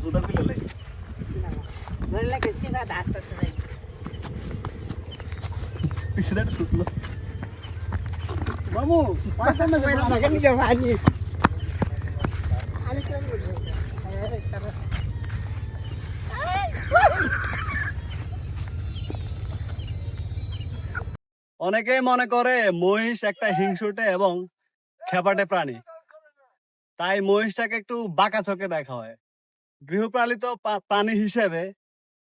জুতা খুলে লাই পিছনে একটা শুকলো মামু অনেকেই মনে করে মহিষ একটা হিংসুটে এবং খেপাটে প্রাণী, তাই মহিষটাকে একটু বাঁকা চোখে দেখা হয়। গৃহপালিত প্রাণী হিসেবে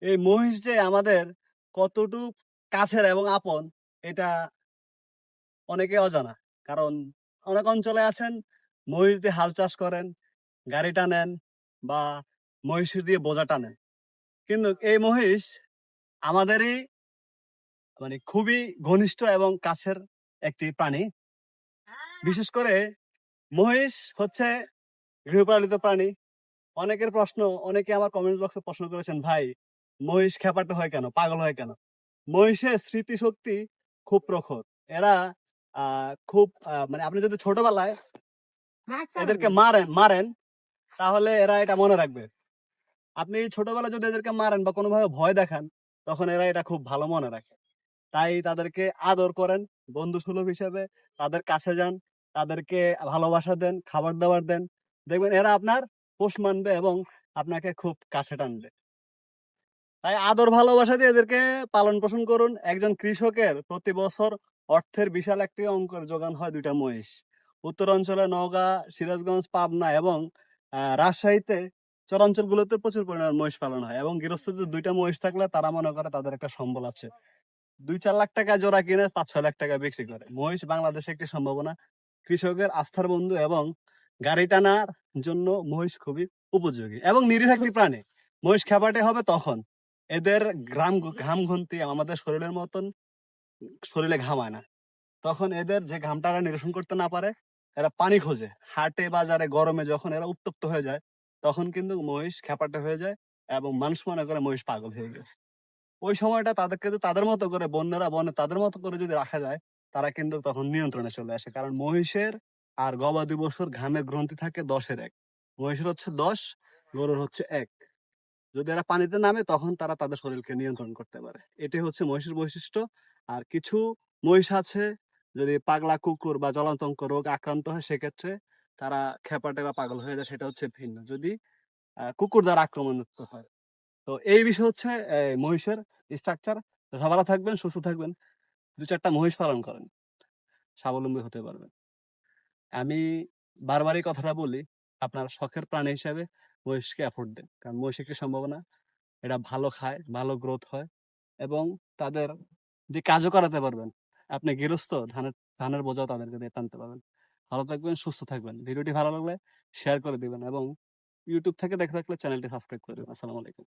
এই মহিষ যে আমাদের কতটুকু কাছের এবং আপন, এটা অনেকে অজানা। কারণ অনেক অঞ্চলে আছেন মহিষ দিয়ে হাল চাষ করেন, গাড়ি টানেন বা মহিষ দিয়ে বোঝা টানেন, কিন্তু এই মহিষ আমাদেরই মানে খুবই ঘনিষ্ঠ এবং কাছের একটি প্রাণী। বিশেষ করে মহিষ হচ্ছে গৃহপালিত প্রাণী। অনেকের প্রশ্ন, অনেকে আমার কমেন্ট বক্সে প্রশ্ন করেছেন, ভাই মহিষ খেপাটে হয় কেন, পাগল হয় কেন? মহিষের স্মৃতিশক্তি খুব প্রখর। এরা খুব মানে আপনি যদি ছোটবেলায় এদেরকে মারেন তাহলে এরা এটা মনে রাখবে। আপনি ছোটবেলায় যদি এদেরকে মারেন বা কোনোভাবে ভয় দেখান, তখন এরা এটা খুব ভালো মনে রাখে। তাই তাদেরকে আদর করেন বন্ধু সুলভ হিসেবে, তাদের কাছে যান, তাদেরকে ভালোবাসা দেন, খাবার দাবার দেন, দেখবেন এরা আপনার পোষ মানবে এবং আপনাকে খুব কাছে টানবে। তাই আদর ভালোবাসা দিয়ে এদেরকে পালন পোষণ করুন। একজন কৃষকের প্রতি বছর অর্থের বিশাল একটি অঙ্কের যোগান হয় দুইটা মহিষ। উত্তরাঞ্চলে নওগাঁ, সিরাজগঞ্জ, পাবনা এবং রাজশাহীতে চরাঞ্চলগুলোতে প্রচুর পরিমাণে মহিষ পালন হয় এবং গৃহস্থদের দুইটা মহিষ থাকলে তারা মনে করে তাদের একটা সম্বল আছে। 2-4 লাখ টাকা জোড়া কিনে 5-6 লাখ টাকা বিক্রি করে। মহিষ বাংলাদেশে একটি সম্ভাবনা, কৃষকের আস্থার বন্ধু এবং গাড়ি টানার জন্য মহিষ খুবই উপযোগী এবং নিরীহ একটি প্রাণী। মহিষ খেপাটে হবে তখন এদের ঘাম ঘন্টি আমাদের শরীরের মতন শরীরে ঘামায় না। তখন এদের যে ঘামটা এরা নিরসন করতে না পারে, এরা পানি খোঁজে। হাটে বাজারে গরমে যখন এরা উত্তপ্ত হয়ে যায়, তখন কিন্তু মহিষ খেপাটে হয়ে যায় এবং মানুষ মনে করে মহিষ পাগল হয়ে গেছে। ওই সময়টা তাদেরকে যদি তাদের মতো করে বন্যরা বনে তাদের মতো করে যদি রাখা যায়, তারা কিন্তু তখন নিয়ন্ত্রণে চলে আসে। কারণ মহিষের আর গবাদি পশুর ঘামের গ্রন্থি থাকে 10-এর 1। মহিষের হচ্ছে 10, গরুর হচ্ছে 1। যদি এরা পানিতে নামে তখন তারা তাদের শরীরকে নিয়ন্ত্রণ করতে পারে। এটাই হচ্ছে মহিষের বৈশিষ্ট্য। আর কিছু মহিষ আছে, যদি পাগলা কুকুর বা জলাতঙ্ক রোগ আক্রান্ত হয় সেক্ষেত্রে তারা খেপাটে বা পাগল হয়ে যায়, সেটা হচ্ছে ভিন্ন। যদি কুকুর দ্বারা আক্রমণাত্মক হয়। তো এই বিষয় হচ্ছে মহিষের স্ট্রাকচার। ভালো থাকবেন, সুস্থ থাকবেন, 2-4টা মহিষ পালন করেন, স্বাবলম্বী হতে পারবেন। আমি বারবারই কথাটা বলি, আপনার শখের প্রাণী হিসেবে মহিষকে এফোর্ট দেন। কারণ মহিষ একটি সম্ভাবনা, এরা ভালো খায়, ভালো গ্রোথ হয় এবং তাদের দিয়ে কাজও করাতে পারবেন। আপনি গৃহস্থ ধানের বোঝাও তাদেরকে দিয়ে টানতে পারবেন। ভালো থাকবেন, সুস্থ থাকবেন। ভিডিওটি ভালো লাগলে শেয়ার করে দিবেন এবং ইউটিউব থেকে দেখে থাকলে চ্যানেলটি সাবস্ক্রাইব করে দিবেন। আসসালামু আলাইকুম।